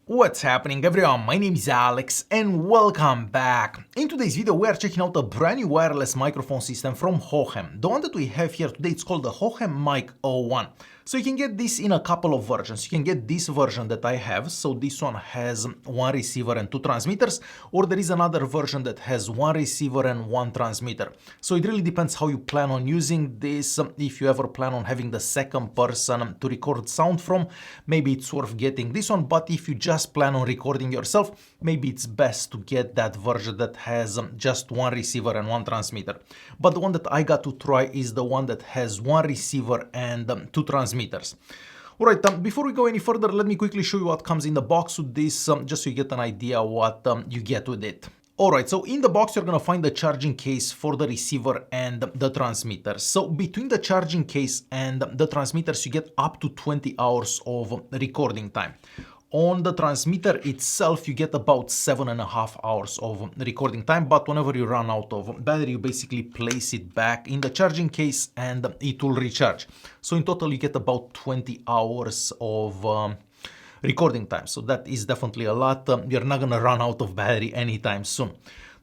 What's happening everyone, my name is Alex and welcome back. In today's video we are checking out a brand new wireless microphone system from Hohem. The one that we have here today, it's called the Hohem MIC-01. So you can get this in a couple of versions. You can get this version that I have, so this one has one receiver and two transmitters, or there is another version that has one receiver and one transmitter. So it really depends how you plan on using this. If you ever plan on having the second person to record sound from, maybe it's worth getting this one, but if you just plan on recording yourself, maybe it's best to get that version that has just one receiver and one transmitter. But the one that I got to try is the one that has one receiver and two transmitters. Alright, before we go any further, let me quickly show you what comes in the box with this, just so you get an idea what you get with it. Alright, so in the box you're gonna find the charging case for the receiver and the transmitter. So between the charging case and the transmitters you get up to 20 hours of recording time. On the transmitter itself you get about 7.5 hours of recording time, but whenever you run out of battery you basically place it back in the charging case and it will recharge. So in total you get about 20 hours of recording time, so that is definitely a lot. You're not gonna run out of battery anytime soon.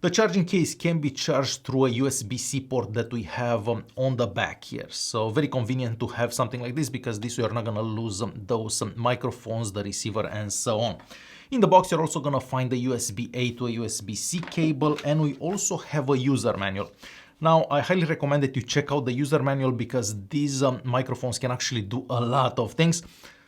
The charging case can be charged through a USB-C port that we have on the back here. So very convenient to have something like this, because this way you're not gonna lose those microphones, the receiver and so on. In the box you're also gonna find the USB-A to a USB-C cable, and we also have a user manual. Now, I highly recommend that you check out the user manual, because these microphones can actually do a lot of things.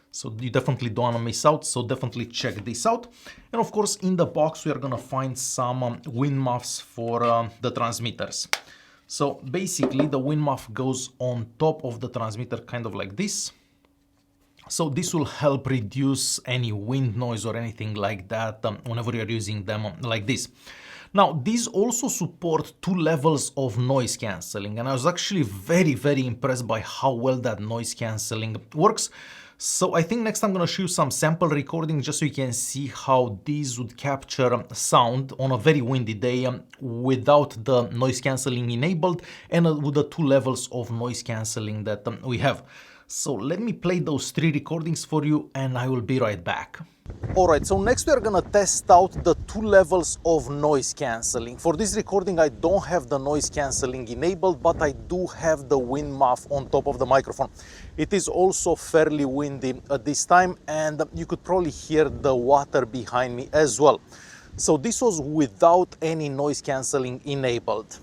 So you definitely don't want to miss out, so definitely check this out. And of course, in the box, we are going to find some wind muffs for the transmitters. So basically, the wind muff goes on top of the transmitter, kind of like this. So this will help reduce any wind noise or anything like that whenever you're using them like this. Now, these also support 2 levels of noise cancelling, and I was actually very impressed by how well that noise cancelling works. So I think next I'm going to show you some sample recordings just so you can see how these would capture sound on a very windy day without the noise cancelling enabled, and with the 2 levels of noise cancelling that we have. So let me play those 3 recordings for you and I will be right back. Alright, so next we are gonna test out the 2 levels of noise cancelling. For this recording I don't have the noise cancelling enabled, but I do have the wind muff on top of the microphone. It is also fairly windy at this time, and you could probably hear the water behind me as well. So this was without any noise cancelling enabled.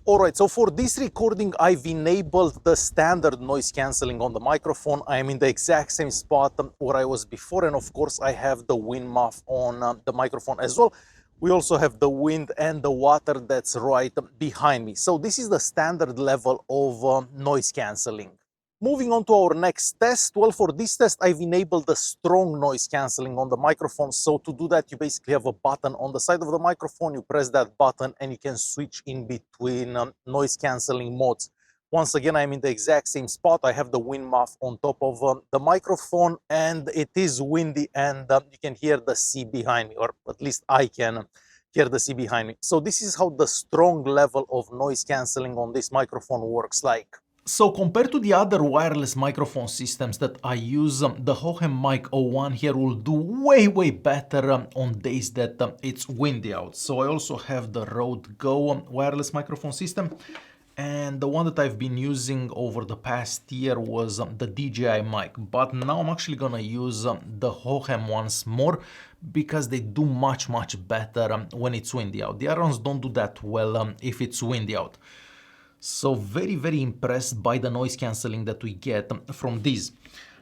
Alright, so for this recording I've enabled the standard noise cancelling on the microphone. I am in the exact same spot where I was before, and of course I have the wind muff on the microphone as well. We also have the wind and the water that's right behind me. So this is the standard level of noise cancelling. Moving on to our next test. Well, for this test, I've enabled the strong noise cancelling on the microphone. So to do that, you basically have a button on the side of the microphone. You press that button and you can switch in between noise cancelling modes. Once again, I'm in the exact same spot. I have the wind muff on top of the microphone, and it is windy, and you can hear the sea behind me, or at least I can hear the sea behind me. So this is how the strong level of noise cancelling on this microphone works like. So compared to the other wireless microphone systems that I use, the Hohem MIC-01 here will do way better on days that it's windy out. So I also have the Rode Go wireless microphone system, and the one that I've been using over the past year was the DJI Mic. But now I'm actually gonna use the Hohem ones more, because they do much better when it's windy out. The other ones don't do that well if it's windy out. So very impressed by the noise cancelling that we get from these.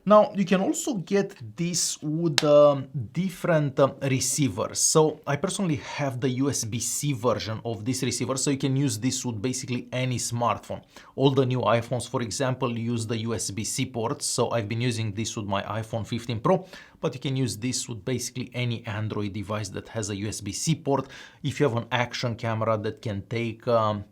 Now, you can also get this with different receivers. So I personally have the USB-C version of this receiver, so you can use this with basically any smartphone. All the new iPhones, for example, use the USB-C ports. So I've been using this with my iPhone 15 Pro, but you can use this with basically any Android device that has a USB-C port. If you have an action camera that can take an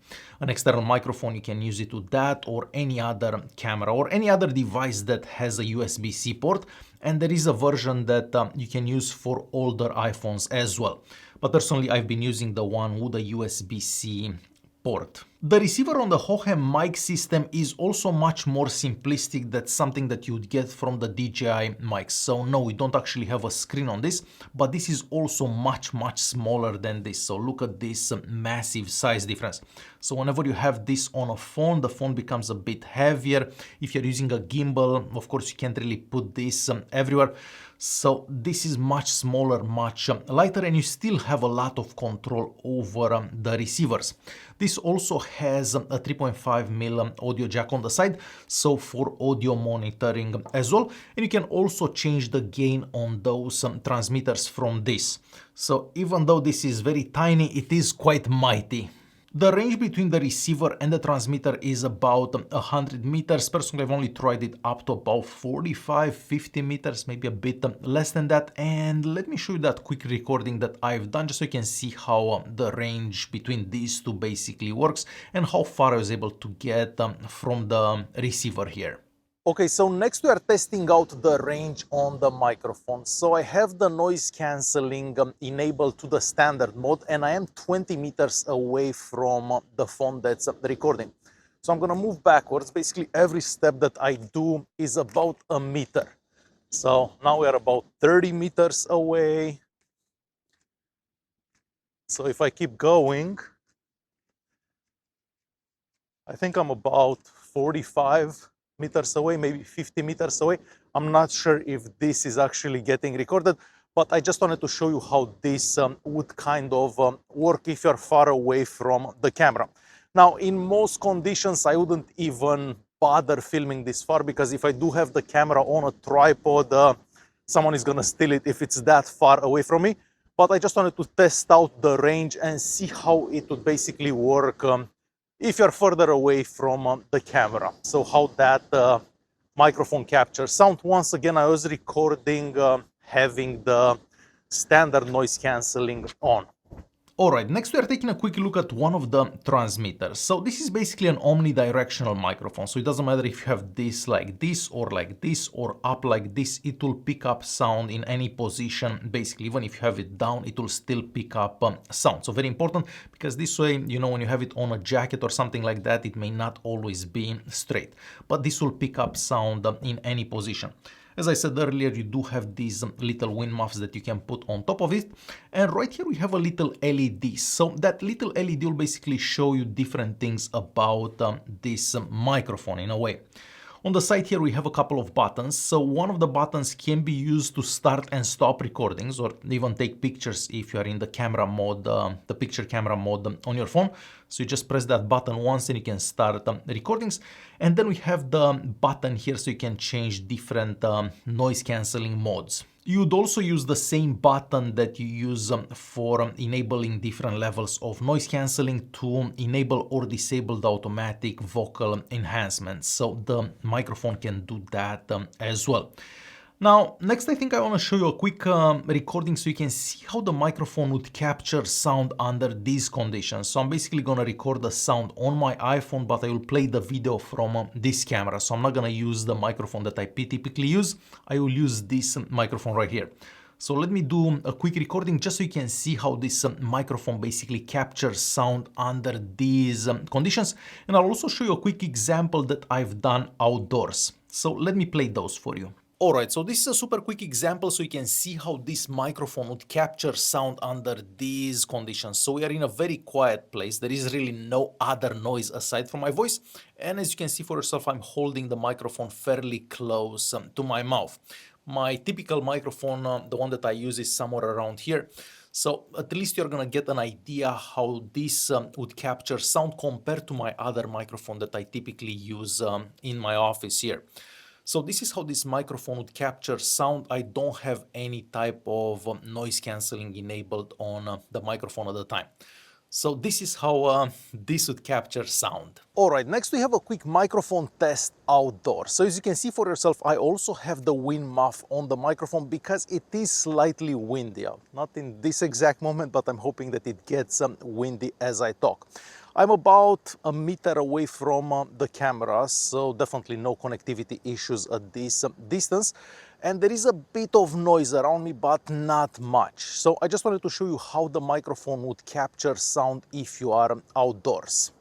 external microphone, you can use it with that, or any other camera, or any other device that has a USB-C port. And there is a version that you can use for older iPhones as well. But personally, I've been using the one with a USB-C port. The receiver on the Hohem mic system is also much more simplistic than something that you would get from the DJI Mic. So no, we don't actually have a screen on this, but this is also much smaller than this. So look at this massive size difference. So whenever you have this on a phone, the phone becomes a bit heavier. If you're using a gimbal, of course, you can't really put this everywhere. So this is much smaller, much lighter, and you still have a lot of control over the receivers. This also has a 3.5mm audio jack on the side, so for audio monitoring as well. And you can also change the gain on those transmitters from this. So even though this is very tiny, it is quite mighty. The range between the receiver and the transmitter is about 100 meters. Personally, I've only tried it up to about 45-50 meters, maybe a bit less than that. And let me show you that quick recording that I've done just so you can see how the range between these two basically works and how far I was able to get from the receiver here. Okay, so next we are testing out the range on the microphone. So I have the noise cancelling enabled to the standard mode, and I am 20 meters away from the phone that's recording. So I'm gonna move backwards. Basically every step that I do is about a meter. So now we are about 30 meters away. So if I keep going, I think I'm about 45 meters away, maybe 50 meters away. I'm not sure if this is actually getting recorded, but I just wanted to show you how this would kind of work if you're far away from the camera. Now, in most conditions, I wouldn't even bother filming this far, because if I do have the camera on a tripod, someone is gonna steal it if it's that far away from me. But I just wanted to test out the range and see how it would basically work if you're further away from the camera. So how that microphone captures sound. Once again, I was recording having the standard noise cancelling on. Alright, next we are taking a quick look at one of the transmitters. So this is basically an omnidirectional microphone. So it doesn't matter if you have this like this or up like this, it will pick up sound in any position. Basically, even if you have it down, it will still pick up sound. So very important, because this way, you know, when you have it on a jacket or something like that, it may not always be straight, but this will pick up sound in any position. As I said earlier, you do have these little wind muffs that you can put on top of it. And right here we have a little LED. So that little LED will basically show you different things about this microphone in a way. On the side here we have a couple of buttons. So one of the buttons can be used to start and stop recordings, or even take pictures if you are in the camera mode, the picture camera mode on your phone. So you just press that button once and you can start recordings. And then we have the button here so you can change different noise cancelling modes. You'd also use the same button that you use for enabling different levels of noise cancelling to enable or disable the automatic vocal enhancements. So the microphone can do that as well. Now, next I think I want to show you a quick recording so you can see how the microphone would capture sound under these conditions. So I'm basically going to record the sound on my iPhone, but I will play the video from this camera. So I'm not going to use the microphone that I typically use. I will use this microphone right here. So let me do a quick recording just so you can see how this microphone basically captures sound under these conditions. And I'll also show you a quick example that I've done outdoors. So let me play those for you. Alright, so this is a super quick example so you can see how this microphone would capture sound under these conditions. So we are in a very quiet place. There is really no other noise aside from my voice. And as you can see for yourself, I'm holding the microphone fairly close to my mouth. My typical microphone, the one that I use, is somewhere around here. So at least you're gonna get an idea how this would capture sound compared to my other microphone that I typically use in my office here. So this is how this microphone would capture sound. I don't have any type of noise cancelling enabled on the microphone at the time. So this is how this would capture sound. Alright, next we have a quick microphone test outdoors. So as you can see for yourself, I also have the wind muff on the microphone because it is slightly windy out. Not in this exact moment, but I'm hoping that it gets windy as I talk. I'm about a meter away from the camera, so definitely no connectivity issues at this distance. And there is a bit of noise around me, but not much. So I just wanted to show you how the microphone would capture sound if you are outdoors.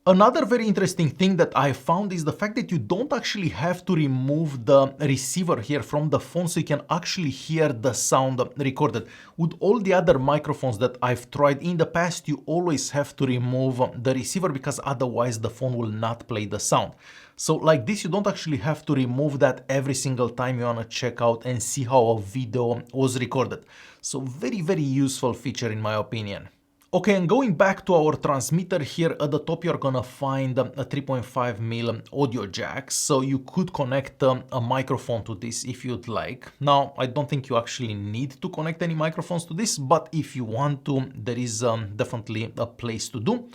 Another very interesting thing that I found is the fact that you don't actually have to remove the receiver here from the phone, so you can actually hear the sound recorded. With all the other microphones that I've tried in the past, you always have to remove the receiver because otherwise the phone will not play the sound. So like this, you don't actually have to remove that every single time you want to check out and see how a video was recorded. So very, very useful feature in my opinion. Okay, and going back to our transmitter here at the top, you're gonna find a 3.5mm audio jack, so you could connect a microphone to this if you'd like. Now, I don't think you actually need to connect any microphones to this, but if you want to, there is definitely a place to do.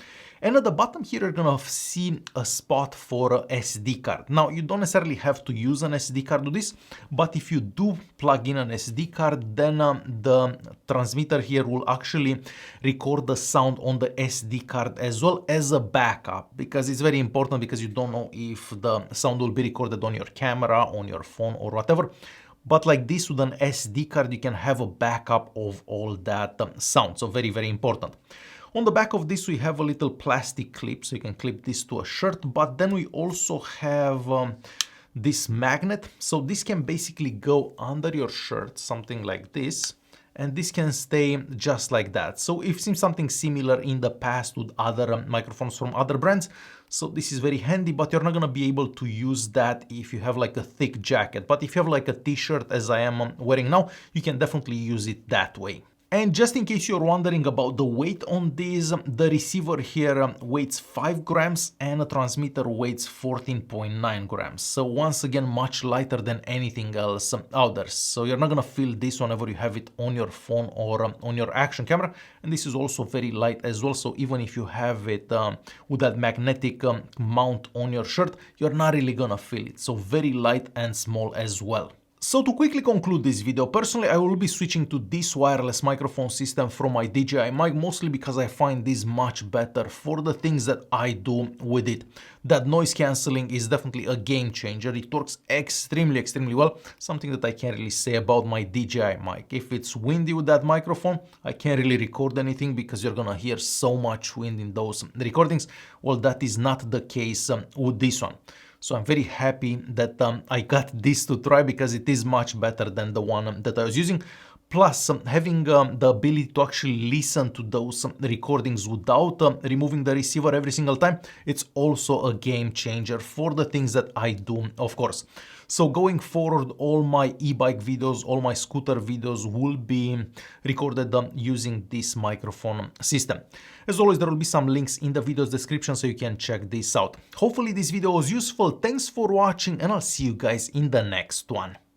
And at the bottom here, you're gonna see a spot for a SD card. Now, you don't necessarily have to use an SD card to this, but if you do plug in an SD card, then the transmitter here will actually record the sound on the SD card as well as a backup, because it's very important because you don't know if the sound will be recorded on your camera, on your phone or whatever. But like this, with an SD card, you can have a backup of all that sound. So very, very important. On the back of this, we have a little plastic clip, so you can clip this to a shirt, but then we also have this magnet. So this can basically go under your shirt, something like this, and this can stay just like that. So if you've seen something similar in the past with other microphones from other brands, so this is very handy, but you're not gonna be able to use that if you have like a thick jacket. But if you have like a t-shirt, as I am wearing now, you can definitely use it that way. And just in case you're wondering about the weight on this, the receiver here weighs 5 grams and a transmitter weighs 14.9 grams. So once again, much lighter than anything else out there. So you're not gonna feel this whenever you have it on your phone or on your action camera. And this is also very light as well. So even if you have it with that magnetic mount on your shirt, you're not really gonna feel it. So very light and small as well. So to quickly conclude this video, personally I will be switching to this wireless microphone system from my DJI Mic, mostly because I find this much better for the things that I do with it. That noise cancelling is definitely a game changer. It works extremely well, something that I can't really say about my DJI Mic. If it's windy with that microphone, I can't really record anything because you're gonna hear so much wind in those recordings. Well, that is not the case with this one. So I'm very happy that I got this to try because it is much better than the one that I was using. Plus, having the ability to actually listen to those recordings without removing the receiver every single time, it's also a game changer for the things that I do, of course. So going forward, all my e-bike videos, all my scooter videos will be recorded using this microphone system. As always, there will be some links in the video's description so you can check this out. Hopefully this video was useful. Thanks for watching and I'll see you guys in the next one.